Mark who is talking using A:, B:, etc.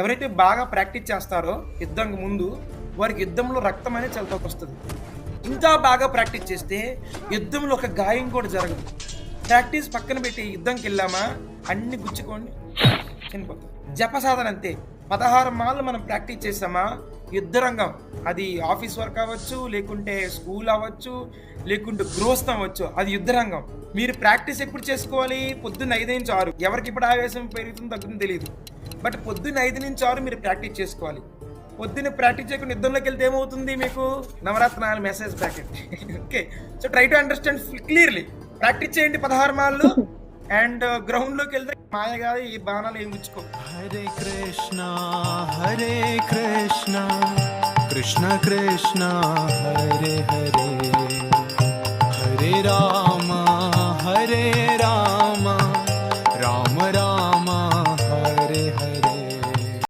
A: ఎవరైతే బాగా ప్రాక్టీస్ చేస్తారో యుద్ధంకి ముందు, వారికి యుద్ధంలో రక్తం అనేది చాలా తక్కువొస్తది. ఇంకా బాగా ప్రాక్టీస్ చేస్తే యుద్ధంలో ఒక గాయం కూడా జరగదు. ప్రాక్టీస్ పక్కన పెట్టి యుద్ధంకెళ్ళామా అన్నీ గుచ్చుకొని చనిపోతాం. జపసాధన అంతే. 16 మాలలు మనం ప్రాక్టీస్ చేసామా యుద్ధరంగం, అది ఆఫీస్ వర్క్ అవ్వచ్చు, లేకుంటే స్కూల్ అవ్వచ్చు, లేకుంటే గృహస్థం అవ్వచ్చు, అది యుద్ధరంగం. మీరు ప్రాక్టీస్ ఎప్పుడు చేసుకోవాలి? పొద్దున్న 5-6. ఎవరికి ఇప్పుడు ఆవేశం పెరుగుతుందో తగ్గుతుందో తెలియదు. బట్ పొద్దున్న 5-6 మీరు ప్రాక్టీస్ చేసుకోవాలి. పొద్దున్న ప్రాక్టీస్ చేయకుండా యుద్ధంలోకి వెళ్తే ఏమవుతుంది మీకు? నవరత్నాలు message packet. Okay, so try to understand clearly. Practice చేయండి 16 మాలలు అండ్ గ్రౌండ్లోకి వెళ్తే మాయ కాదు, ఈ బాణాలు ఏం గుచ్చుకో.
B: హరే కృష్ణ కృష్ణ కృష్ణ హరే హరే హరే రామ హరే